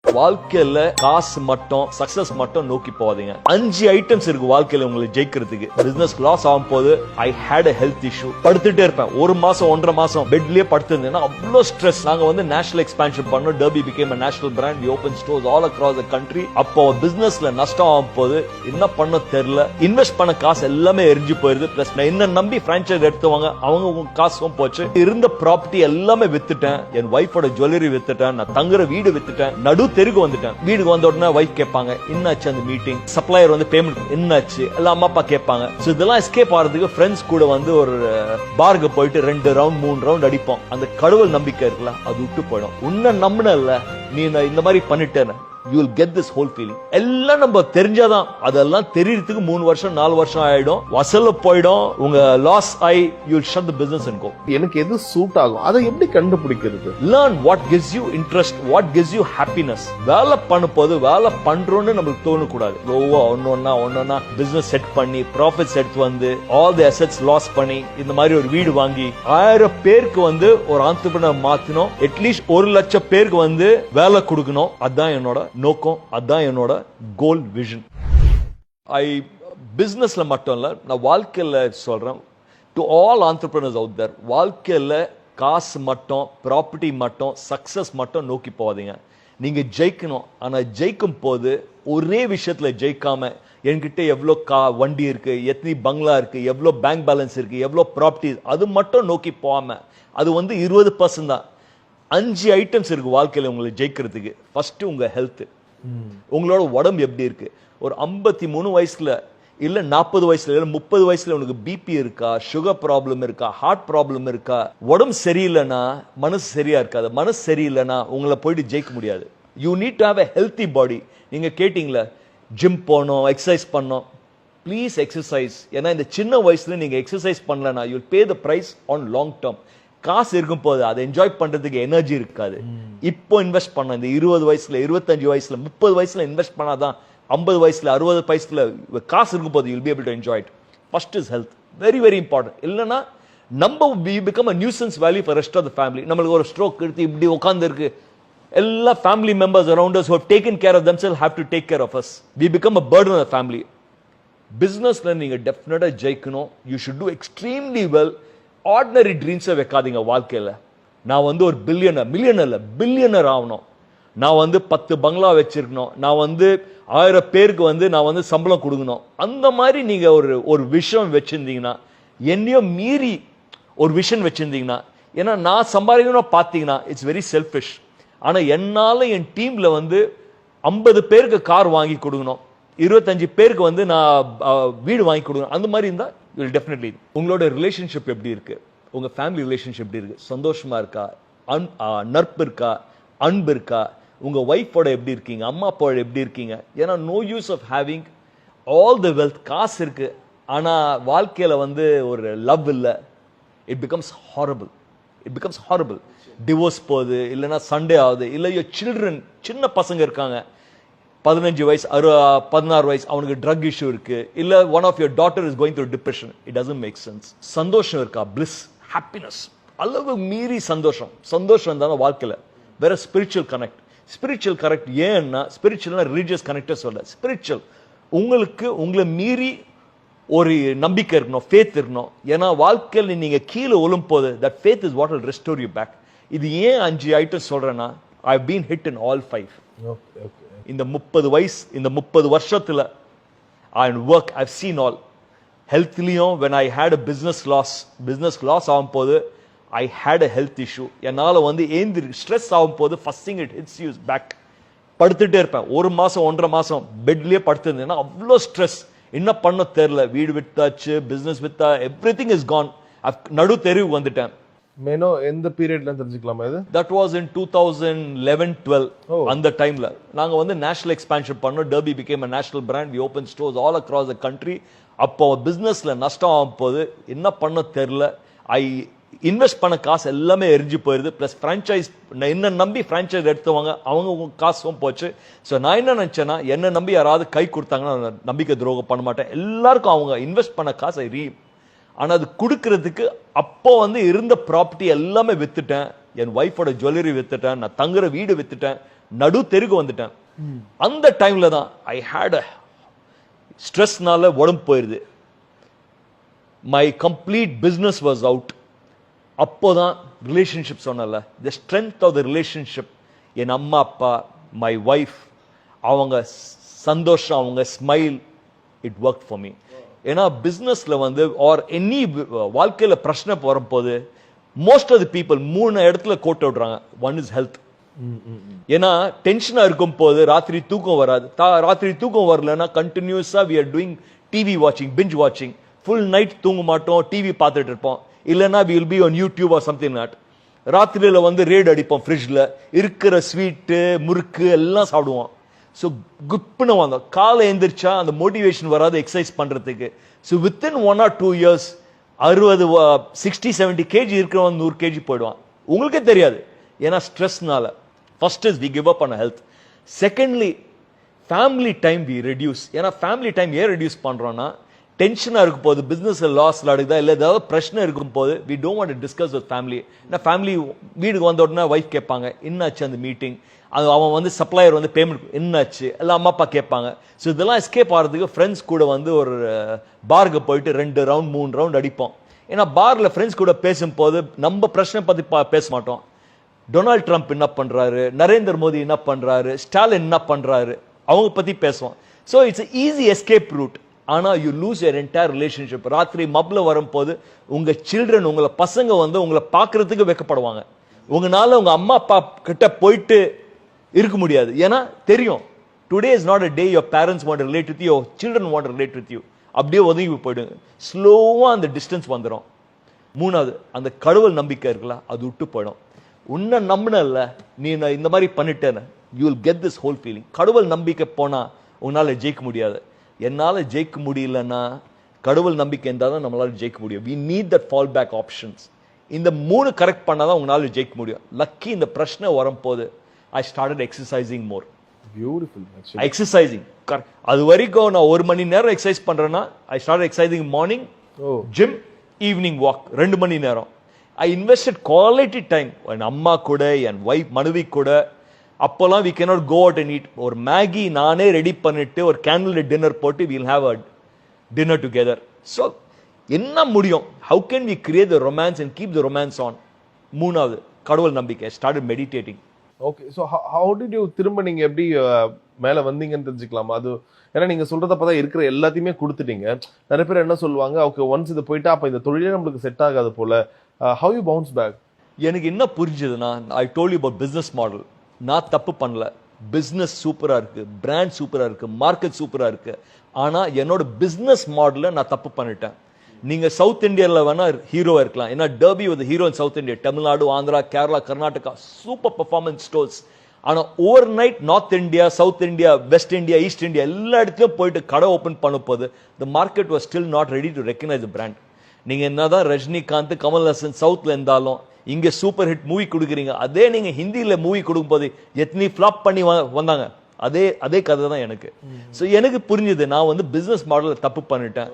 வாழ்க்கையில காசு மட்டும் சக்சஸ் மட்டும் நோக்கி போவாதீங்க. 5 ஐட்டம்ஸ் இருக்கு வாழ்க்கையில உங்களுக்கு ஜெயிக்கிறதுக்கு. பிசினஸ் லாஸ் ஆகும் போது ஐ ஹேட் a health issue. படுத்துட்டே இருப்பேன். ஒரு மாசம் 1.5 மாசம் பெட்லயே படுத்திருந்தேன்னா அவ்வளோ ஸ்ட்ரெஸ். நாங்க வந்து நேஷனல் எக்ஸ்பான்ஷன் பண்ணோம். Derby became a national brand. We opened stores all across the country. அப்போ பிசினஸ்ல நஷ்டம் ஆகும் போது என்ன பண்ண தெரியல. இன்வெஸ்ட் பண்ண காசு எல்லாமே எரிஞ்சு போயிருது. பிளஸ் நான் என்ன நம்பி பிரான்ச்சைஸ் எடுத்தவங்க அவங்க காசும் போச்சு. இருந்த ப்ராப்பர்ட்டி எல்லாமே வித்துட்டேன். என் வைஃபோட ஜுவல்லரி வித்துட்டேன். நான் தங்குற வீடு வித்துட்டேன். நடு தெருக்கு வந்துட்டேன். வீடுக்கு வந்த உடனே வைஃப் கேட்பாங்க என்னாச்சு அந்த மீட்டிங், சப்ளையர் வந்து பேமெண்ட் என்னாச்சு எல்லாம் அம்மா அப்பா கேட்பாங்க. இதெல்லாம் எஸ்கேப் ஆகிறதுக்கு ஃப்ரெண்ட்ஸ் கூட வந்து ஒரு பார்க்கு போயிட்டு 2 ரவுண்ட் 3 ரவுண்ட் அடிப்போம். அந்த கடவுள் நம்பிக்கை இருக்குல்ல அது விட்டு போயிடும். உன்ன நம்பினல்ல நீ இந்த மாதிரி பண்ணிட்டேன்னு you will get this whole feeling. எல்லாம் நம்ம தெரிஞ்சாதான். அதெல்லாம் தெரியறதுக்கு 3 வருஷம் 4 வருஷம் ஆயிடும். வசல்ல போயிடும். உங்க லாஸ் ஆயி you will shut the business and go. எனக்கு எது சூட் ஆகும் அதை எப்படி கண்டுபிடிக்கிறது? Learn what gives you interest, what gives you happiness. வேலை பண்ணும்போது வேலை பண்றோம்னு நமக்கு தோணக்கூடாது. ஒன்னொன்னா பிசினஸ் செட் பண்ணி ப்ராஃபிட்ஸ் எடுத்து வந்து all the assets loss பண்ணி இந்த மாதிரி ஒரு வீடு வாங்கி 1000 பேருக்கு வந்து ஒரு ஆண்டர்பிரினர் மாத்தணும். அட்லீஸ்ட் 1 லட்சம் பேருக்கு வந்து வேலை கொடுக்கணும். அதான் என்னோட நோக்கம். அதான் என்னோட கோல் விஷன். பிசினஸ்ல மட்டும் இல்ல நான் வாழ்க்கையில சொல்றேன் to all entrepreneurs out there, வாழ்க்கையில காசு மட்டும் ப்ராப்பர்ட்டி மட்டும் சக்சஸ் மட்டும் நோக்கி போவாதீங்க. நீங்க ஜெயிக்கணும். ஆனா ஜெயிக்கும் போது ஒரே விஷயத்துல ஜெயிக்காம என்கிட்ட எவ்வளோ வண்டி இருக்கு, எத்தனை பங்களா இருக்கு, எவ்வளோ பேங்க் பேலன்ஸ் இருக்கு, எவ்வளோ ப்ராப்பர்ட்டி அது மட்டும் நோக்கி போகாம அது வந்து 20% தான். 5 ஐட்டம்ஸ் இருக்கு வாழ்க்கையில உங்களுக்கு ஜெயிக்கிறதுக்கு. ஃபர்ஸ்ட் உங்க ஹெல்த். உங்களோட உடம்பு எப்படி இருக்கு? ஒரு 53 வயசுல இல்ல 40 வயசுல இல்ல 30 வயசுல உனக்கு பிபி இருக்கா, சுகர் ப்ராப்ளம் இருக்கா, ஹார்ட் ப்ராப்ளம் இருக்கா, உடம்பு சரியில்லைன்னா மனசு சரியா இருக்காது. மனசு சரியில்லைன்னா உங்களை போயிட்டு ஜெயிக்க முடியாது. You need to have a healthy body. நீங்க கேட்டீங்களா ஜிம் போகணும், எக்ஸசைஸ் பண்ணணும். Please exercise. ஏன்னா இந்த சின்ன வயசுல நீங்க எக்ஸசைஸ் பண்ணலன்னா you pay the price on long term. காசு இருக்கும் போது அதை என்ஜாய் பண்றதுக்கு எனர்ஜி இருக்காது. இப்போ இன்வெஸ்ட் பண்ண இந்த 20 வயசுல 25 வயசுல 30 வயசுல இன்வெஸ்ட் பண்ணாதான் 50 வயசுல 60 வயசுல காசு இருக்கும் போது you'll be able to enjoy it. First is health. Very very important. இல்லனா நம்ம we become a nuisance value for rest of the family. நம்மளுக்கு ஒரு ஸ்ட்ரோக் எடுத்து இப்படி உட்கார்ந்து இருக்கு. எல்லா family members around us who have taken care of themselves have to take care of us. We become a burden on the family. Businessல நீங்க டெஃபினட்டா ஜெயிக்கணும். You should do extremely well. Ordinary ட்ரீம்ஸை வைக்காதீங்க வாழ்க்கையில. நான் வந்து ஒரு பில்லியனர் ஆகணும். நான் வந்து 10 பங்களா வச்சிருக்கணும். நான் வந்து 1000 பேருக்கு வந்து நான் வந்து சம்பளம் கொடுக்கணும். அந்த மாதிரி நீங்க ஒரு விஷயம் வச்சிருந்தீங்கன்னா, என்னையும் மீறி ஒரு விஷன் வச்சிருந்தீங்கன்னா, ஏன்னா நான் சம்பாதிக்கணும் பார்த்தீங்கன்னா இட்ஸ் வெரி செல்ஃபிஷ். ஆனா என்னால என் டீம்ல வந்து 50 பேருக்கு கார் வாங்கி கொடுக்கணும், 25 பேருக்கு வந்து நான் வீடு வாங்கி கொடுக்கணும். அந்த மாதிரி இருந்தா you'll definitely. உங்களோட ரிலேஷன்ஷிப் எப்படி இருக்கு? உங்க ஃபேமிலி ரிலேஷன்ஷிப் எப்படி இருக்கு? சந்தோஷமா இருக்கா? நட்பு இருக்கா? அன்பு இருக்கா? உங்க வைஃபோட எப்படி இருக்கீங்க? அம்மா அப்பாவோட எப்படி இருக்கீங்க? ஏன்னா no use of having all the wealth. காசு இருக்கு ஆனா வாழ்க்கையில வந்து ஒரு லவ் இல்ல. It becomes horrible. டிவோர்ஸ் போகுது, இல்லைன்னா சண்டே ஆகுது, இல்லை சில்ட்ரன் சின்ன பசங்க இருக்காங்க 15 வயசு 16 வயசு அவனுக்கு ட்ரக் இஷ்யூ இருக்கு, இல்ல one of your daughter is going through depression. It doesn't make sense. சந்தோஷம் இருக்கா? பிளிஸ், ஹாப்பினஸ், அளவு மீறி சந்தோஷம் தான் வாழ்க்கையில. வேற ஸ்பிரிச்சுவல் கனெக்ட். ஏன்னா ஸ்பிரிச்சுவல்னா ரிலீஜியஸ் கனெக்ட் சொல்ல. ஸ்பிரிச்சுவல் உங்களை மீறி ஒரு நம்பிக்கை இருக்கணும், ஃபேத் இருக்கணும். ஏன்னா வாழ்க்கையில் நீங்க கீழே ஒழும் போது that faith is what will restore you back. இது ஏன் 5 ஐட்டம் சொல்றேன்னா I have been hit in all 5. இந்த 30 வருஷத்துல I've seen all. ஹெல்த்லயும் when I had a business loss ஆகும் போது I had a health issue. என்னால வந்து ஸ்ட்ரெஸ் ஆகும் போது first thing it hits you is back. படுத்துட்டே இருப்பேன். 1 மாசம் 1.5 மாசம் பெட்லயே படுத்திருந்தேன்னா அவ்வளோ ஸ்ட்ரெஸ். என்ன பண்ண தெரியல. வீடு வித்தாச்சு, பிசினஸ் வித்தா, எவ்ரிதிங் இஸ் கான். நடு தெருவுக்கு வந்துட்டேன். மேனோ எந்த பீரியட்ல தெரிஞ்சுக்கலாமா இது? That was in 2011-12. அந்த டைம்ல நாங்க வந்து நேஷனல் எக்ஸ்பான்ஷன் பண்ணோம். Derby became a national brand. We opened stores all across the country. அப்போ பிசினஸ்ல நஷ்டம் ஆகும் போது என்ன பண்ண தெரியல. இன்வெஸ்ட் பண்ண காசு எல்லாமே எரிஞ்சு போயிருது. பிளஸ் பிரான்ச்சைஸ் என்ன நம்பி பிரான்ச்சைஸ் எடுத்தவங்க அவங்க காசும் போச்சு. ஸோ நான் என்ன நினைச்சேன்னா, என்ன நம்பி யாராவது கை கொடுத்தாங்கன்னா நம்பிக்கை துரோகம் பண்ண மாட்டேன். எல்லாருக்கும் அவங்க இன்வெஸ்ட் பண்ண காசை ஆனா அது கொடுக்கறதுக்கு அப்போ வந்து இருந்த ப்ராப்பர்ட்டி எல்லாமே வித்துட்டேன். என் வைஃபோட ஜுவல்லரி வித்துட்டேன். நான் தங்குற வீடு வித்துட்டேன். நடு தெருக்கு வந்துட்டேன். அந்த டைம்ல தான் ஐ ஹேட் அ ஸ்ட்ரெஸ்னால உடம்பு போயிருது. My complete business was out. அப்போதான் ரிலேஷன்ஷிப் சொன்னல, the strength of the relationship, என் அம்மா அப்பா, மை ஒய்ஃப், அவங்க சந்தோஷம், அவங்க smile, it work for me. ஏன்னா பிஸ்னஸ்ல வந்து ஆர் எனி வாழ்க்கையில பிரச்சனை வரும்போது மோஸ்ட் ஆஃப் தி பீப்புள் 3 இடத்துல கோட் விடுறாங்க. One is health. ஏன்னா டென்ஷனா இருக்கும் போது ராத்திரி தூக்கம் வராது. ராத்திரி தூக்கம் வரலன்னா கண்டினியூஸா we are doing டிவி வாட்சிங், பிஞ்ச் வாட்சிங், ஃபுல் நைட் தூங்க மாட்டோம், டிவி பார்த்துட்டு இருப்போம். இல்லைன்னா we will be on YouTube or something like that. ராத்திரியில வந்து ரேட் அடிப்போம், ஃப்ரிட்ஜ்ல இருக்கிற ஸ்வீட்டு முறுக்கு எல்லாம் சாப்பிடுவோம். ஸோ குப்புன்னு வந்தோம். காலை எந்திரிச்சா அந்த மோட்டிவேஷன் வராது எக்ஸசைஸ் பண்றதுக்கு. So within 1 or 2 years 60, 60-70 KG இருக்கிறவன் 100 கேஜி போயிடுவான். உங்களுக்கே தெரியாது. ஏன்னா ஸ்ட்ரெஸ்னால. First is we give up on health. Secondly family time we reduce. ஏன்னா ஃபேமிலி டைம் ஏன் ரெடியூஸ் பண்றோம்னா, டென்ஷனா இருக்கும் போது, பிசினஸ் லாஸ் ஆடுதா இல்லை ஏதாவது பிரச்சனை இருக்கும் போது we don't want to discuss with family. ஏன்னா ஃபேமிலி வீட்டுக்கு வந்த உடனே ஒய்ஃப் கேட்பாங்க என்னாச்சு அந்த மீட்டிங், அது அவன் வந்து சப்ளையர் வந்து பேமெண்ட் என்னாச்சு எல்லாம் அம்மா அப்பா கேட்பாங்க. ஸோ இதெல்லாம் எஸ்கேப் ஆகிறதுக்கு ஃப்ரெண்ட்ஸ் கூட வந்து ஒரு பாருக்கு போயிட்டு 2 ரவுண்ட் 3 ரவுண்ட் அடிப்போம். ஏன்னா பார்ல ஃப்ரெண்ட்ஸ் கூட பேசும்போது நம்ம பிரச்சனை பத்தி பேச மாட்டோம். டொனால்ட் ட்ரம்ப் என்ன பண்றாரு, நரேந்திர மோடி என்ன பண்றாரு, ஸ்டாலின் என்ன பண்றாரு, அவங்க பத்தி பேசுவோம். So it's easy escape route. ஆனா you lose your entire relationship. ராத்திரி மப்ல வரும்போது உங்க சில்ட்ரன், உங்களை பசங்க வந்து உங்களை பார்க்கறதுக்கு வெக்கப்படுவாங்க. உங்களால உங்க அம்மா அப்பா கிட்ட போயிட்டு இருக்க முடியாது. ஏன்னா தெரியும் today is not a day your parents want to relate with you, your children want to relate with you. அப்படியே ஒதுங்கி போயிடுங்க. ஸ்லோவா அந்த டிஸ்டன்ஸ் வந்துடும். 3வது அந்த கடவுள் நம்பிக்கை இருக்குல்ல, அது விட்டு போயிடும். உன்னை நம்பினல்ல, நீ இந்த மாதிரி பண்ணிட்டேன்னு you will get this whole feeling. கடவுள் நம்பிக்கை போனா உன்னால ஜெயிக்க முடியாது. என்னால ஜெயிக்க முடியலன்னா கடவுள் நம்பிக்கை இருந்தால் தான் நம்மளால ஜெயிக்க முடியும். we need that fall back options. இந்த 3 கரெக்ட் பண்ணாதான் உங்களால ஜெயிக்க முடியும். லக்கி இந்த பிரச்சனை வரும்போது I started exercising more. Beautiful. Exercising. அது வரைக்கும் நான் 1 மணி நேரம் எக்ஸசைஸ் பண்றேன்னா I started exercising morning, gym, evening walk 2 மணி நேரம். I invested quality time. என் அம்மா கூட, என் வைஃப் மனைவி கூட. அப்போலாம் we cannot go out and eat. ஒரு மேகி நானே ரெடி பண்ணிட்டு ஒரு கேண்டில் டின்னர் போட்டு we'll have a dinner together. So என்ன முடியும்? How can we create the romance and keep the romance on? 3வது கடவுள் நம்பிக்கை. I started meditating. Okay. So how did you திரும்ப நீங்க எப்படி மேல வந்தீங்கன்னு தெரிஞ்சுக்கலாமா? அது ஏன்னா நீங்க சொல்றத பார்த்தா இருக்கிற எல்லாத்தையுமே கொடுத்துட்டீங்க. நிறைய பேர் என்ன சொல்லுவாங்க, ஓகே ஒன்ஸ் இது போயிட்டா அப்ப இந்த தொழிலே நம்மளுக்கு செட் ஆகாது போல. How you bounce back? எனக்கு என்ன புரிஞ்சதுன்னா, I told you about business model. நான் தப்பு பண்ணல. பிசினஸ் சூப்பரா இருக்கு, பிராண்ட் சூப்பரா இருக்கு, மார்க்கெட் சூப்பரா இருக்கு. ஆனா என்னோட பிசினஸ் மாடல நான் தப்பு பண்ணிட்டேன். நீங்க சவுத் இந்தியால வேணா ஹீரோவா இருக்கலாம். ஏன்னா Derby with hero in south India, Tamil Nadu, Andhra, Kerala, Karnataka, super performance stores. ஆனா overnight north India, south India, west India, east India எல்லா இடத்துலயும் போயிட்டு கடை ஓபன் பண்ணும் போது the market was still not ready to recognize the brand. நீங்க என்னதான் ரஜினிகாந்த், கமல்ஹாசன் சவுத்ல இருந்தாலும் இங்க சூப்பர் ஹிட் மூவி கொடுக்குறீங்க, அதே நீங்க ஹிந்தியில மூவி கொடுக்கும் போது எத்தனை ஃபிளாப் பண்ணி வந்தாங்க. அதே கதை தான் எனக்கு. ஸோ எனக்கு புரிஞ்சது, நான் வந்து பிசினஸ் மாடல தப்பு பண்ணிட்டேன்.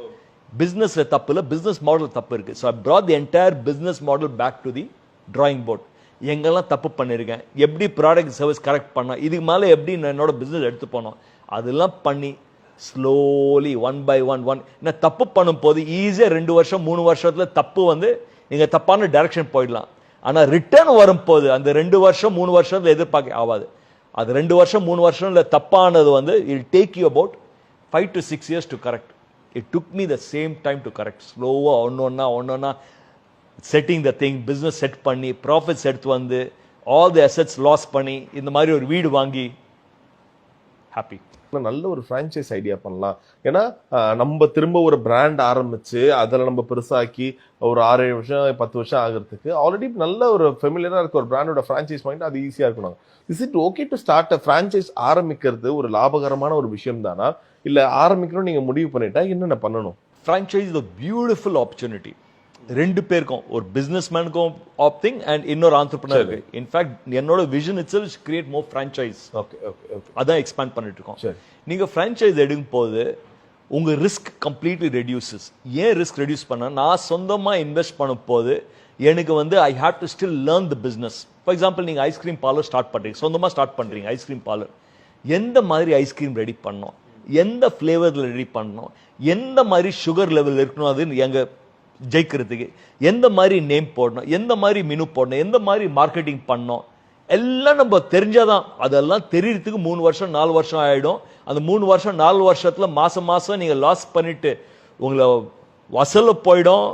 பிசினஸ்ல தப்பு இல்ல, பிசினஸ் மாடல் தப்பு இருக்கு. So I brought the entire business model back to the drawing board. எங்கெல்லாம் தப்பு பண்ணிருக்கேன், எப்படி ப்ராடக்ட் சர்வீஸ் கரெக்ட் பண்ண, இதுக்கு மேல எப்படி என்னோட பிசினஸ் எடுத்து போனோம், அதெல்லாம் பண்ணி ஸ்லோலி 1 by 1 நான் தப்பு பண்ணும் போது ஈஸியா 2 வருஷம் 3 வருஷத்துல தப்பு வந்து நீங்க தப்பான டைரக்ஷன் போயிடலாம். ஆனா ரிட்டர்ன் வரும்போது அந்த 2 வருஷம் 3 வருஷத்துல எதிர்பார்க்க ஆகாது. அது 2 வருஷம் 3 வருஷம்ல தப்பானது வந்து it will take you about 5 to 6 years to correct. It took me the same time to correct. Slow-ஆ ஒன்னொன்னா setting the thing, business set பண்ணி, profits எடுத்து வந்து, all the assets loss பண்ணி, இந்த மாதிரி ஒரு வீடு வாங்கி happy. நல்ல ஒரு ஃப்ரான்ச்சைஸ் ஐடியா பண்ணலாம். ஏன்னா நம்ம திரும்ப ஒரு பிராண்ட் ஆரம்பிச்சு அதில் நம்ம பெருசாக்கி ஒரு 6-7 வருஷம் 10 வருஷம் ஆகிறதுக்கு ஆல்ரெடி நல்ல ஒரு ஃபெமிலியராக இருக்க ஒரு பிராண்டோட ஃப்ரான்ச்சைஸ் வாங்கிட்டு அது ஈஸியாக இருக்கணும். Is it okay to start a franchise ஆரம்பிக்கிறது ஒரு லாபகரமான ஒரு விஷயம் தானா, இல்லை ஆரம்பிக்கணும் நீங்கள் முடிவு பண்ணிட்டா என்னென்ன பண்ணணும்? Franchise is a beautiful opportunity. 2 பேருக்கும், ஒரு பிசினஸ் மேனுக்கும் ஆப்திங் அண்ட் இன்னொரு ஆண்டர்பிரினர். இன்ஃபேக்ட் என்னோட vision itself is create more franchise. அதான் எக்ஸ்பேண்ட் பண்ணிட்டு இருக்கோம். நீங்க ஃப்ரான்ச்சைஸ் எடுக்கும் போது உங்க ரிஸ்க் கம்ப்ளீட்லி ரெடியூசஸ். ஏன் ரிஸ்க் ரெடியூஸ் பண்ண, நான் சொந்தமா இன்வெஸ்ட் பண்ணும் போது எனக்கு வந்து I have to still learn the business. For example நீங்கள் ஐஸ்கிரீம் பார்லர் ஸ்டார்ட் பண்ணுறீங்க, சொந்தமாக ஸ்டார்ட் பண்ணுறீங்க ஐஸ்கிரீம் பார்லர். எந்த மாதிரி ஐஸ்கிரீம் ரெடி பண்ணோம், எந்த ஃப்ளேவரில் ரெடி பண்ணோம், எந்த மாதிரி சுகர் லெவல் இருக்கணும், அது எங்கள் ஜெயிக்கிறதுக்கு எந்த மாதிரி நேம் போடணும், எந்த மாதிரி மெனு போடணும், எந்த மாதிரி மார்க்கெட்டிங் பண்ணோம், எல்லாம் நம்ம தெரிஞ்சாதான். அதெல்லாம் தெரியறதுக்கு 3 வருஷம் 4 வருஷம் ஆகிடும். அந்த 3 வருஷம் 4 வருஷத்தில் மாதம் மாதம் நீங்கள் லாஸ் பண்ணிட்டு உங்களை வசூல போயிடும்.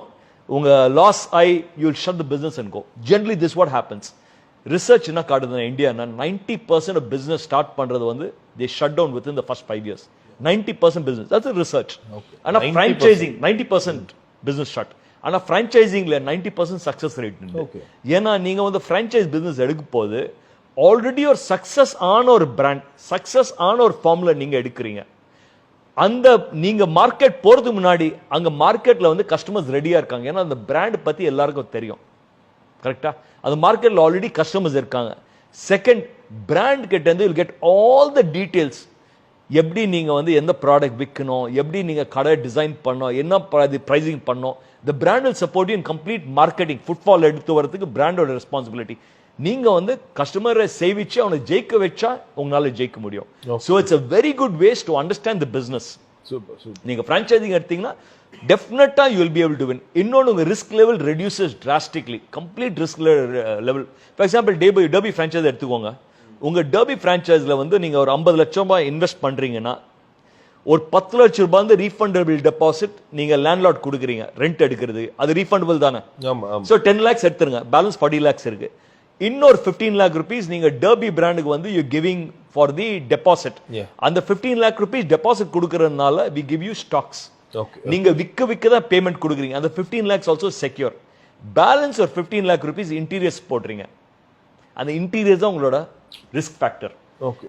உங்க லாஸ் ஆகி you will shut the business and go. Generally this what happens. Research என்ன காட்டுதுன்னா இந்தியானா 90% ஆஃப் பிசினஸ் ஸ்டார்ட் பண்றது வந்து they shut down within the first 5 years. 90% business, that's research. ஆனா ஃப்ரான்ச்சைசிங் 90% பிசினஸ் ஷட். ஆனா ஃப்ரான்ச்சைசிங்ல 90% சக்சஸ் ரேட் இருக்கு. ஏன்னா நீங்க வந்து ஃப்ரான்ச்சைஸ் பிசினஸ் எடுக்கும் போது ஆல்ரெடி ஒரு சக்சஸ் ஆன ஒரு பிராண்ட், சக்சஸ் ஆன ஒரு ஃபார்முலா நீங்க எடுக்கிறீங்க. அந்த நீங்க மார்க்கெட் போறதுக்கு முன்னாடி அங்க மார்க்கெட்ல வந்து கஸ்டமர்ஸ் ரெடியா இருக்காங்க. ஏன்னா அந்த பிராண்ட் பத்தி எல்லாருக்கும் தெரியும். கரெக்டா? அந்த மார்க்கெட்ல ஆல்ரெடி கஸ்டமர்ஸ் இருக்காங்க. செகண்ட், பிராண்ட் கிட்ட இருந்து you get all the details. எப்படி நீங்க வந்து எந்த ப்ராடக்ட் விற்கணும், எப்படி நீங்க கடை டிசைன் பண்ணணும், என்ன பிரைசிங் பண்ணணும். the brand will support you in complete marketing. Football எடுத்து வரதுக்கு பிராண்டோட ரெஸ்பான்சிபிலிட்டி. நீங்க வந்து கஸ்டமரை சேவிச்சு அவனை ஜெயிக்க வச்சா உங்களால ஜெயிக்க முடியும். So it's a very good ways to understand the business. Super super. நீங்க franchising எடுத்தீங்கன்னா டெஃபினட்டா you will be able to win. இன்னொன்னு உங்க risk level reduces drastically. complete risk level. For example, Derby franchise எடுத்துக்கோங்க. உங்க Derby franchiseல வந்து நீங்க ஒரு 50 லட்சம் ரூபாய் இன்வெஸ்ட் பண்றீங்கன்னா ஒரு 10 லட்சம் ரூபாய் வந்து ரீஃபண்டபிள் டெபாசிட் நீங்க லேண்ட்லார்ட் கொடுக்குறீங்க ரெண்ட் எடுக்கிறது. அது ரீஃபண்டபிள் தானே? ஆமா ஆமா. சோ 10 lakhs எடுத்துருங்க, பேலன்ஸ் 40 lakhs இருக்கு. இன்னொரு 15 lakh rupees நீங்க Derby பிராண்டுக்கு வந்து you giving for the deposit. அந்த 15 lakh rupees deposit கொடுக்கறதுனால we give you stocks. நீங்க விக்க தான் பேமெண்ட் கொடுக்குறீங்க. அந்த 15 lakhs also secure. பேலன்ஸ் ஒரு 15 lakh rupees இன்டீரியர்ஸ் போடுறீங்க. அந்த இன்டீரியர்ஸ் தான் உங்களோட ரிஸ்க் ஃபேக்டர்.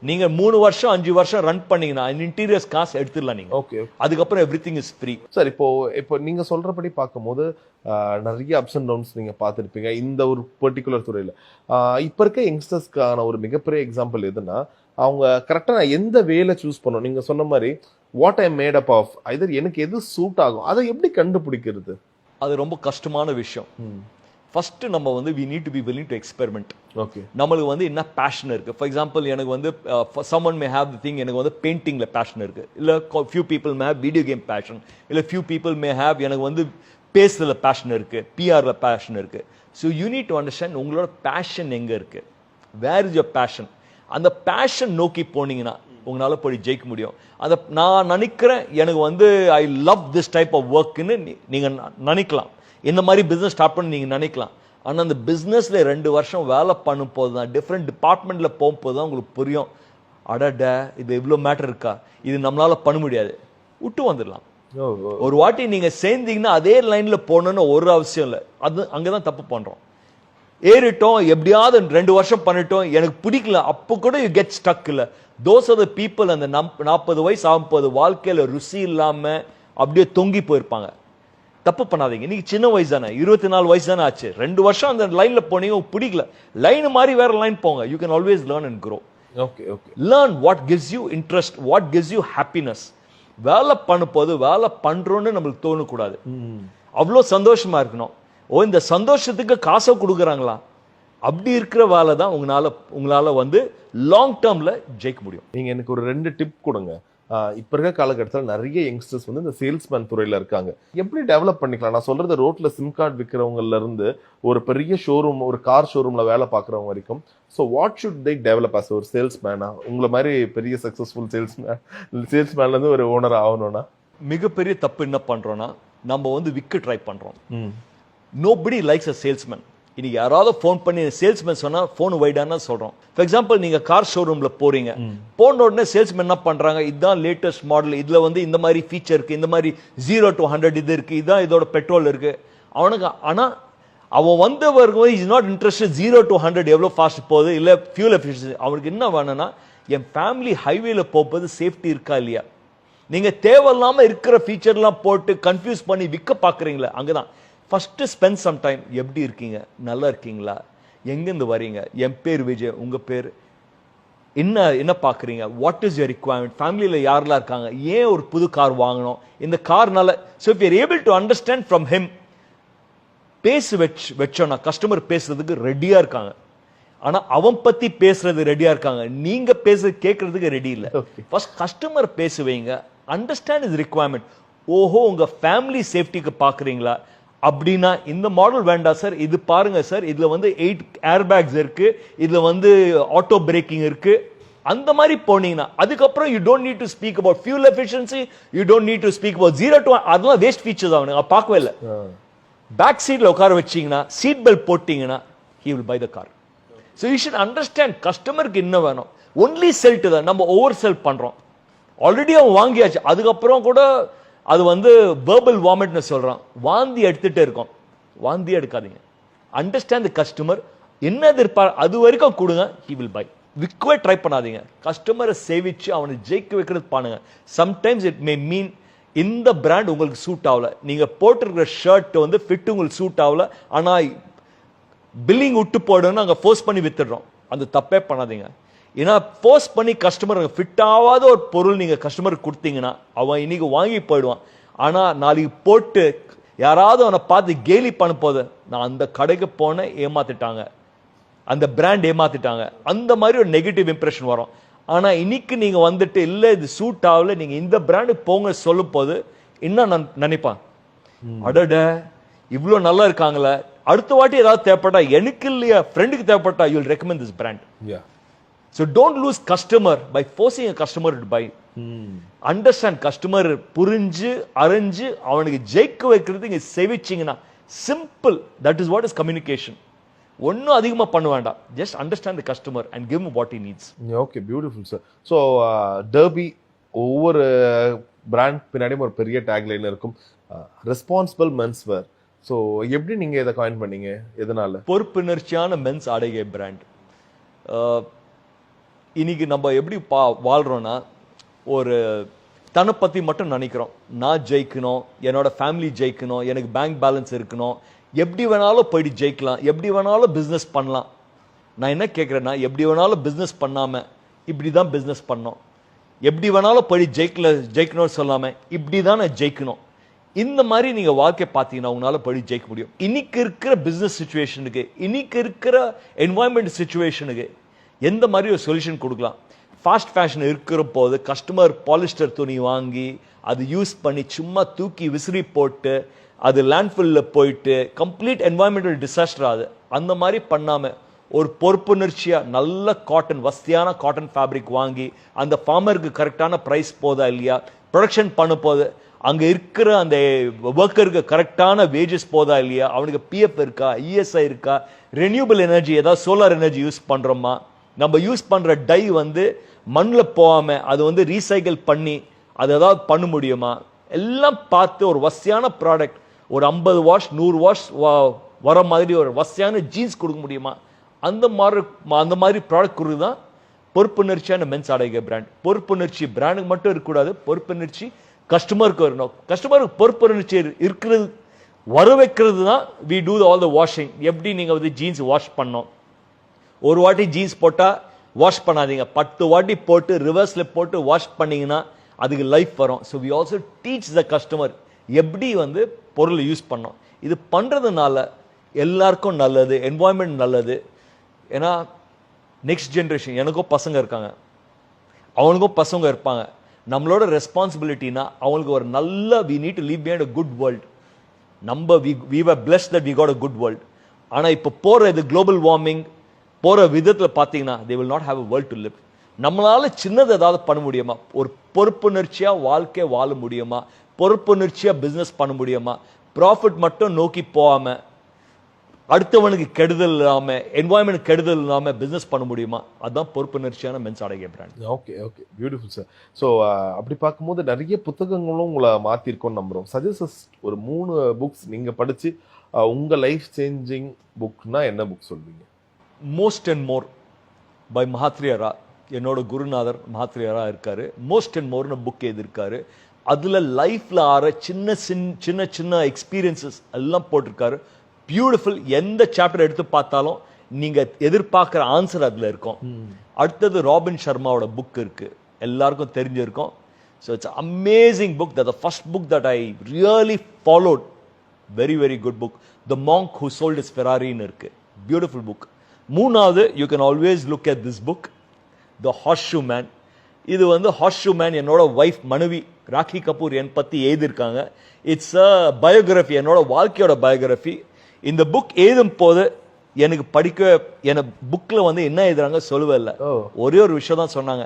நீங்க 3 வருஷம் 5 வருஷம் ரன் பண்ணீங்கன்னா இன்டீரியர்ஸ் காசு எடுத்துடலாம் நீங்க. அதுக்கப்புறம் எவ்ரிதிங் இஸ் ஃப்ரீ. சார் இப்போ நீங்க சொல்றபடி பார்க்கும்போது நிறைய அப்ஸ் அண்ட் டவுன்ஸ் நீங்க பார்த்துருப்பீங்க இந்த ஒரு பர்டிகுலர் துறையில. இப்ப இருக்க யங்ஸ்டர்ஸ்க்கான ஒரு மிகப்பெரிய எக்ஸாம்பிள் எதுன்னா, அவங்க கரெக்டா நான் எந்த வேலை சூஸ் பண்ணணும். நீங்க சொன்ன மாதிரி what I made up of, either எனக்கு எது சூட் ஆகும், அதை எப்படி கண்டுபிடிக்கிறது? அது ரொம்ப கஷ்டமான விஷயம். ஃபர்ஸ்ட் நம்ம வந்து we need to be willing to experiment. Okay. நம்மளுக்கு வந்து என்ன பேஷன் இருக்கு. ஃபார் எக்ஸாம்பிள் எனக்கு வந்து someone may have the thing, எனக்கு வந்து பெயிண்டிங்ல பேஷன் இருக்கு. இல்ல few people may have video game passion. இல்ல few people may have எனக்கு வந்து பேசுறதுல பேஷன் இருக்கு, பிஆர்ல பேஷன் இருக்கு. So you need to understand உங்களோட பேஷன் எங்க இருக்கு. Where is your passion? அந்த பேஷன் நோக்கி போனீங்கன்னா உங்களால போய் ஜெயிக்க முடியும். அந்த நான் நினைக்கிறேன் எனக்கு வந்து I love this type of ஒர்க்னு நீங்க நினைக்கலாம். இந்த மாதிரி பிசினஸ் ஸ்டார்ட் பண்ணி நீங்க நினைக்கலாம். ஆனா அந்த பிசினஸ்ல 2 வருஷம் வேலை பண்ணும் போது தான், டிஃப்ரெண்ட் டிபார்ட்மெண்ட்ல போகும்போது தான் உங்களுக்கு புரியும், அடட இது இவ்வளவு மேட்டர் இருக்கா, இது நம்மளால பண்ண முடியாது, விட்டு வந்துடலாம். ஒரு வாட்டி நீங்க சேர்ந்தீங்கன்னா அதே லைன்ல போகணும்னு ஒரு அவசியம் இல்லை. அது அங்கதான் தப்பு பண்றோம். ஏறிட்டோம், எப்படியாவது 2 வருஷம் பண்ணிட்டோம், எனக்கு பிடிக்கல, அப்போ கூட யூ கெட் ஸ்டக். இல்ல தோஸ் ஆர் தி பீப்புள் அந்த 40 வயசு 50 வாழ்க்கையில ருசி இல்லாம அப்படியே தொங்கி போயிருப்பாங்க. தப்பு பண்ணாதீங்க. நீங்க சின்ன வயசு தானே, 24 வயசு தானே ஆச்சு, 2 வருஷம் அந்த லைன்ல போனீங்க, பிடிக்கல, லைன் மாதிரி வேற லைன் போங்க. You can always learn and grow. Learn what gives you interest, what gives you happiness. வேலை பண்ணும்போது வேலை பண்றோன்னு நம்மளுக்கு தோணக்கூடாது, அவ்வளோ சந்தோஷமா இருக்கணும். இந்த சந்தோஷத்துக்கு காசை கொடுக்குறாங்களா, அப்படி இருக்கிற வேலை தான் உங்களால வந்து லாங் டேர்ம்ல ஜெயிக்க முடியும். நீங்க எனக்கு ஒரு 2 டிப் கொடுங்க. இப்ப இருக்க காலகட்டத்தில் நிறைய யங்ஸ்டர்ஸ் வந்து இந்த சேல்ஸ்மேன் துறையில இருக்காங்க. எப்படி டெவலப் பண்ணிக்கலாம்? நான் சொல்றது ரோட்ல சிம் கார்டு விற்கிறவங்கல இருந்து ஒரு பெரிய ஷோரூம், ஒரு கார் ஷோரூம்ல வேலை பார்க்குறவங்க வரைக்கும். So what should they develop as ஒரு சேல்ஸ்மேனா? உங்களை மாதிரி பெரிய சக்சஸ்ஃபுல் சேல்ஸ்மேன்ல இருந்து ஒரு ஓனர் ஆகணும்னா மிகப்பெரிய தப்பு என்ன பண்றோம்னா, நம்ம வந்து விற்க ட்ரை பண்றோம். Nobody likes a salesman. இன்னைக்கு யாராவது ஃபோன் பண்ணி சேல்ஸ்மேன் சொன்னா ஃபோன் வைடானா சொல்றோம். ஃபார் எக்ஸாம்பிள் நீங்க கார் ஷோரூம்ல போறீங்க, போன உடனே சேல்ஸ்மேன் என்ன பண்றாங்க, இதுதான் லேட்டஸ்ட் மாடல், இதுல வந்து இந்த மாதிரி ஃபீச்சர் இருக்கு, இந்த மாதிரி 0 to 100 இது இருக்கு, இதுதான் இதோட பெட்ரோல் இருக்கு அவனுக்கு. ஆனா அவன் வந்தவருக்கு இஸ் நாட் இன்ட்ரெஸ்ட் 0 to 100 எவ்வளவு ஃபாஸ்ட் போகுது, இல்ல ஃபியூல் எஃபிஷியன்சி. அவனுக்கு என்ன வேணும்னா, என் ஃபேமிலி ஹைவேல போகும்போது சேஃப்டி இருக்கா இல்லையா. நீங்க தேவையில்லாம இருக்கிற ஃபீச்சர்லாம் போட்டு கன்ஃபியூஸ் பண்ணி விற்க பாக்குறீங்களா, அங்கதான். First spend some time. எப்படி இருக்கீங்க, நல்லா இருக்கீங்களா, எங்கிருந்து வரீங்க, என் பேர் விஜய், உங்க பேர் என்ன பாக்குறீங்க, வாட் இஸ் யுவர் ரிக்வயர்மெண்ட், ஃபேமிலியில யாரெல்லாம் இருக்காங்க, ஏன் ஒரு புது கார் வாங்கணும், இந்த கார்னால. So if you are able to understand from him, வச்சோம்னா கஸ்டமர் பேசுறதுக்கு ரெடியா இருக்காங்க. ஆனா அவன் பத்தி பேசுறது ரெடியா இருக்காங்க, நீங்க பேசுறது கேட்கறதுக்கு ரெடி இல்ல. ஃபர்ஸ்ட் கஸ்டமர் பேசுவீங்க, அண்டர்ஸ்டாண்ட் இஸ் ரிக்வயர்மெண்ட். ஓஹோ, உங்க ஃபேமிலி சேஃப்டிக்கு பாக்குறீங்களா அப்படின்னா இந்த மாடல் வேண்டாம் சார், இது பாருங்க சார், இதுல வந்து 8 ஏர் பேக்ஸ் இருக்கு, இதுல வந்து ஆட்டோ பிரேக்கிங் இருக்கு, அந்த மாதிரி போனீங்கன்னா அதுக்கப்புறம் you don't need to speak about fuel efficiency, you don't need to speak about 0 to 1. அதெல்லாம் வேஸ்ட் ஃபீச்சர்ஸ் அவனுங்க பார்க்கவே இல்லை. பேக் சீட்ல உட்கார வச்சீங்கன்னா, சீட் பெல்ட் போட்டீங்கன்னா, he will buy the car. So you should understand கஸ்டமருக்கு என்ன வேணும். ஒன்லி செல் டு தான். நம்ம ஓவர் செல் பண்றோம். ஆல்ரெடி அவன் வாங்கியாச்சு, அதுக்கப்புறம் கூட அது வந்து வெர்பல் வாமிட்னு சொல்றான், வாந்தி எடுத்துட்டே இருக்கும். வாந்தி எடுக்காதீங்க. அண்டர்ஸ்டாண்ட் தி கஸ்டமர் என்ன எதிர்பார், அது வரைக்கும் கொடுங்க, he will buy. விற்கவே ட்ரை பண்ணாதீங்க. கஸ்டமரை சேவிச்சு அவனை ஜெயிக்க வைக்கிறது பண்ணுங்க. சம்டைம்ஸ் இட் மே மீன் இந்த பிராண்ட் உங்களுக்கு சூட் ஆகல, நீங்க போட்டிருக்கிற ஷர்ட் வந்து ஃபிட் உங்களுக்கு சூட் ஆகல, ஆனா பில்லிங் விட்டு போடணும்னு அங்க ஃபோர்ஸ் பண்ணி வித்துடுறோம். அந்த தப்பே பண்ணாதீங்க. ஏன்னா ஃபோர்ஸ் பண்ணி கஸ்டமர் ஃபிட் ஆகாத ஒரு பொருள் நீங்க கஸ்டமருக்கு கொடுத்தீங்கன்னா அவன் இன்னைக்கு வாங்கி போயிடுவான். ஆனா நாளைக்கு போட்டு யாராவது அவனை பார்த்து கேலி பண்ண போது, நான் அந்த கடைக்கு போன ஏமாத்திட்டாங்க, அந்த பிராண்ட் ஏமாத்திட்டாங்க, அந்த மாதிரி ஒரு நெகட்டிவ் இம்ப்ரெஷன் வரும். ஆனா இன்னைக்கு நீங்க வந்துட்டு இல்ல இது சூட் ஆகல, நீங்க இந்த பிராண்டுக்கு போங்க சொல்லும் போது என்ன நினைப்பான், அடட இவ்வளவு நல்லா இருக்காங்களே, அடுத்த வாட்டி ஏதாவது தேவைப்பட்டா எனக்கு இல்லையா ஃப்ரெண்டுக்கு தேவைப்பட்டா you will recommend this brand. So don't lose customer by forcing a customer to buy. Understand customer புரிஞ்சு அறிஞ்சு அவனுக்கு ஜெயிக்க வைக்கிறது இங்க சேவிச்சிங்கன்னா simple. That is what is communication. ஒன்னும் அதிகமா பண்ண வேண்டாம். Just understand the customer and give him what he needs. Okay, beautiful sir. So Derby ஒவ்வொரு பிராண்ட் பின்னாடியும் ஒரு பெரிய டேக்லைன் இருக்கும், ரெஸ்பான்சிபிள் மென்ஸ் வேர். ஸோ எப்படி நீங்க இதை காயின் பண்ணீங்க, எதனால? பொறுப்புணர்ச்சியான மென்ஸ் ஆடைகை பிராண்ட். இன்னைக்கு நம்ம எப்படி வாழ்றோம்னா, ஒரு தன்னை பத்தி மட்டும் நினைக்கிறோம். நான் ஜெயிக்கணும், என்னோட ஃபேமிலி ஜெயிக்கணும், எனக்கு பேங்க் பேலன்ஸ் இருக்கணும், எப்படி வேணாலும் போயிட்டு ஜெயிக்கலாம், எப்படி வேணாலும் பிஸ்னஸ் பண்ணலாம். நான் என்ன கேட்குறேன்னா, எப்படி வேணாலும் பிஸ்னஸ் பண்ணாம இப்படி தான் பிஸ்னஸ் பண்ணோம், எப்படி வேணாலும் போயிட்டு ஜெயிக்கணும்னு சொல்லாம இப்படி தான் நான் ஜெயிக்கணும். இந்த மாதிரி நீங்க வாழ்க்கை பார்த்தீங்கன்னா உங்களால போயிட்டு ஜெயிக்க முடியும். இன்னைக்கு இருக்கிற பிஸ்னஸ் சுச்சுவேஷனுக்கு, இன்னைக்கு இருக்கிற என்வாயன்மெண்ட் சுச்சுவேஷனுக்கு எந்த மாதிரி ஒரு சொல்யூஷன் கொடுக்கலாம். ஃபாஸ்ட் ஃபேஷன் இருக்கிற போது கஸ்டமர் பாலிஸ்டர் துணி வாங்கி அது யூஸ் பண்ணி சும்மா தூக்கி விசிறி போட்டு அது லேண்ட்ஃபில்ல போயிட்டு கம்ப்ளீட் என்வாயன்மெண்டல் டிசாஸ்டர் ஆகுது. அந்த மாதிரி பண்ணாம ஒரு பொறுப்புணர்ச்சியா நல்ல காட்டன், வசதியான காட்டன் ஃபேப்ரிக் வாங்கி அந்த ஃபார்மருக்கு கரெக்டான பிரைஸ் போதா இல்லையா, ப்ரொடக்ஷன் பண்ண போது அங்க இருக்கிற அந்த ஒர்க்கருக்கு கரெக்டான வேஜஸ் போதா இல்லையா, அவனுக்கு பிஎஃப் இருக்கா, இஎஸ்ஐ இருக்கா, ரெனியூபிள் எனர்ஜி ஏதாவது சோலார் எனர்ஜி யூஸ் பண்றோமா, நம்ம யூஸ் பண்ற டை வந்து மண்ணில் போகாம அது வந்து ரீசைக்கிள் பண்ணி அது ஏதாவது பண்ண முடியுமா, எல்லாம் பார்த்து ஒரு வசதியான ப்ராடக்ட், ஒரு 50 வாஷ் 100 வாஷ் வர மாதிரி ஒரு வசதியான ஜீன்ஸ் கொடுக்க முடியுமா, அந்த மாதிரி ப்ராடக்ட் கொடுக்கு தான் பொறுப்புணர்ச்சியான மென்ஸ் ஆடைகை பிராண்ட். பொறுப்புணர்ச்சி பிராண்டுக்கு மட்டும் இருக்கக்கூடாது, பொறுப்புணர்ச்சி கஸ்டமருக்கு வரணும். கஸ்டமருக்கு பொறுப்புணர்ச்சி இருக்கிறது வர வைக்கிறது தான் we do all the washing. எப்படி நீங்க வந்து ஜீன்ஸ் வாஷ் பண்ணோம், ஒரு வாட்டி ஜீன்ஸ் போட்டா வாஷ் பண்ணாதீங்க, 10 வாட்டி போட்டு ரிவர்ஸ்ல போட்டு வாஷ் பண்ணீங்கன்னா அதுக்கு லைஃப் வரும். So we also teach the customer எப்படி வந்து பொருளை யூஸ் பண்ணோம். இது பண்றதுனால எல்லாருக்கும் நல்லது, என்வாயன்மெண்ட் நல்லது. ஏன்னா நெக்ஸ்ட் ஜென்ரேஷன், எனக்கும் பசங்க இருக்காங்க, அவனுக்கும் பசங்க இருப்பாங்க. நம்மளோட ரெஸ்பான்சிபிலிட்டினா அவங்களுக்கு ஒரு நல்ல, we need to leave behind a good world. நம்ம we were blessed that we got a good world. ஆனா இப்போ போற இது குளோபல் வார்மிங் போற விதத்துல பாத்தீங்கன்னா they will not have a world to live. நம்மளால சின்னது ஏதாவது பண்ண முடியுமா, ஒரு பொறுப்புணர்ச்சியா வாழ்க்கை வாழ முடியுமா, பொறுப்புணர்ச்சியா பிசினஸ் பண்ண முடியுமா, ப்ராஃபிட் மட்டும் நோக்கி போகாம அடுத்தவனுக்கு கெடுதல் இல்லாம என்வாயன்மெண்ட் கெடுதல் இல்லாம பிசினஸ் பண்ண முடியுமா, அதுதான் பொறுப்புணர்ச்சியான மென்ஸ் ஆடைகை brand. Okay okay, beautiful sir. So அப்படி பார்க்கும்போது நிறைய புத்தகங்களும் உங்களை மாற்றிருக்கோன்னு நம்புகிறோம். சஜஸ்ட் ஒரு 3 புக்ஸ் நீங்கள் படித்து உங்கள் லைஃப் சேஞ்சிங் புக்னா என்ன புக் சொல்வீங்க? மோஸ்ட் அண்ட் மோர் பை மஹாத்ரியாரா, என்னோட குருநாதர் மஹாத்ரியாரா இருக்காரு. மோஸ்ட் அண்ட் மோர்னு புக் எழுதியிருக்காரு. அதுல லைஃப்ல ஆற சின்ன சின்ன எக்ஸ்பீரியன்சஸ் எல்லாம் போட்டிருக்காரு. பியூட்டிஃபுல். எந்த சாப்டர் எடுத்து பார்த்தாலும் நீங்க எதிர்பார்க்கிற ஆன்சர் அதுல இருக்கும். அடுத்தது ராபின் சர்மாவோட புக் இருக்கு, எல்லாருக்கும் தெரிஞ்சிருக்கும். So it's amazing book. That the first book that I really followed very very good book. The monk who sold is ஃபெராரின்னு இருக்கு, பியூட்டிஃபுல் புக். மூணாவது, you can always look at this book, the horseshoe man. இது வந்து horseshoe man என்னோட wife மனைவி ராக்கி கபூர் என் பற்றி எழுதியிருக்காங்க. It's a biography, என்னோட வாழ்க்கையோட பயோகிராஃபி. இந்த புக் எழுதும் போது எனக்கு படிக்க, எனக்கு புக்கில் வந்து என்ன எழுதுறாங்க சொல்லவே இல்லை. ஒரே ஒரு விஷயம் தான் சொன்னாங்க,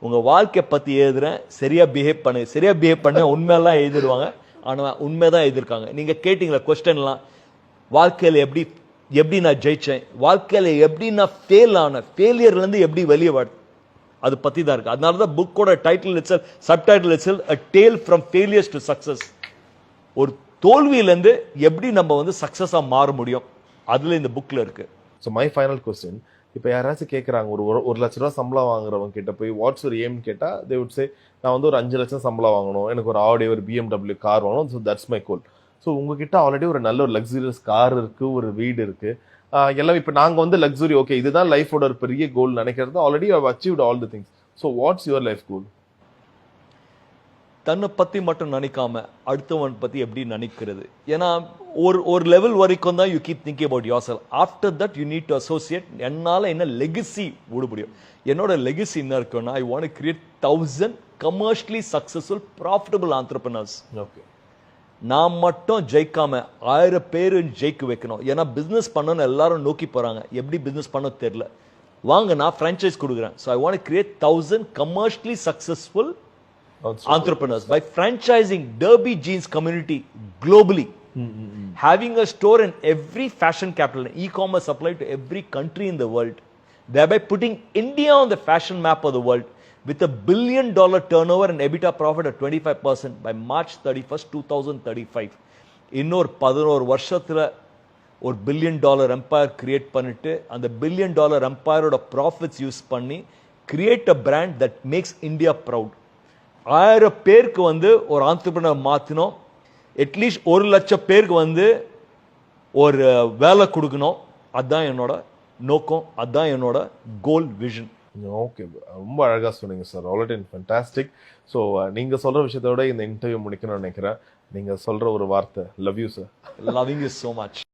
உங்கள் வாழ்க்கையை பற்றி எழுதுறேன், சரியா பிஹேவ் பண்ணு. சரியா பிஹேவ் பண்ண உண்மையெல்லாம் எழுதிடுவாங்க, ஆனால் உண்மை தான் எழுதியிருக்காங்க. நீங்கள் கேட்டிங்களா கொஸ்டின்லாம், வாழ்க்கையில் எப்படி எப்படி நான் ஜெயிச்சேன், வாழ்க்கையில் எப்படி நான் ஃபெயில் ஆனேன், ஃபெயிலியர்லேருந்து எப்படி வெளியே வர, அது பற்றி தான் இருக்கு. அதனால தான் புக்கோட title itself, subtitle itself, a tale from failures to success. ஒரு தோல்வியிலேருந்து எப்படி நம்ம வந்து சக்ஸஸாக மாற முடியும், அதில் இந்த புக்கில் இருக்கு. ஸோ மை ஃபைனல் கொஸ்டின், இப்போ யாராச்சும் கேட்குறாங்க, ஒரு லட்ச ரூபா சம்பளம் வாங்குறவங்க கிட்ட போய் வாட்ஸ் ஒரு ஏம்னு கேட்டால் தே வுட் சே, நான் வந்து ஒரு 5 லட்சம் சம்பளம் வாங்கணும், எனக்கு ஒரு ஆடி, ஒரு BMW கார் வாங்கணும், so that's my goal. So உங்ககிட்ட ஆல்ரெடி ஒரு நல்ல ஒரு லக்ஸுரியஸ் கார் இருக்கு, ஒரு வீடு இருக்கு, எல்லாம். இப்போ நாங்கள் வந்து லக்ஸுரி, ஓகே இதுதான் லைஃபோட ஒரு பெரிய கோல் நினைக்கிறது, already I achieved all the things. So what's your life கோல்? தன்னை பற்றி மட்டும் நினைக்காம அடுத்தவன் பற்றி எப்படி நினைக்கிறது. ஏன்னா ஒரு லெவல் வரைக்கும் தான் you keep thinking about your self. After that you need to associate. என்னால் என்ன லெகசி விட முடியும், என்னோட லெகசி என்ன இருக்குன்னா, I want to create 1000 commercially successful profitable entrepreneurs. Okay, நான் மட்டும் ஜெயிக்காம 1000 பேர் ஜெயிக்க வைக்கணும். ஏன்னா பிஸ்னஸ் பண்ணணும்னு எல்லாரும் நோக்கி போறாங்க, எப்படி பிஸ்னஸ் பண்ண தெரியல. வாங்க, நான் ஃப்ரான்ச்சைஸ் கொடுக்குறேன். So I want to create 1000 commercially successful entrepreneurs by franchising Derby Jeans community globally, having a store in every fashion capital, e-commerce supply to every country in the world, thereby putting India on the fashion map of the world with $1 billion turnover and EBITDA profit at 25% by March 31st, 2035. இன்னொரு 11 வருஷத்துல ஒரு $1 billion empire create பண்ணிட்டு, அந்த $1 billion empireோட profits use பண்ணி create a brand that makes India proud. 1000 பேருக்கு வந்து ஒரு entrepreneur மாத்தினோம், at least 1 லட்சம் பேருக்கு வந்து ஒரு வேலை கொடுக்கணும். அதுதான் என்னோட நோக்கம், அதுதான் என்னோட கோல், விஷன். ஓகே, ரொம்ப அழகா சொன்னீங்க சார், ஆல்ரெடி ஃபேண்டாஸ்டிக். ஸோ நீங்க சொல்ற விஷயத்த விட இந்த இன்டர்வியூ முடிக்கணும்னு நினைக்கிறேன். நீங்க சொல்ற ஒரு வார்த்தை, love you sir. Loving you so much.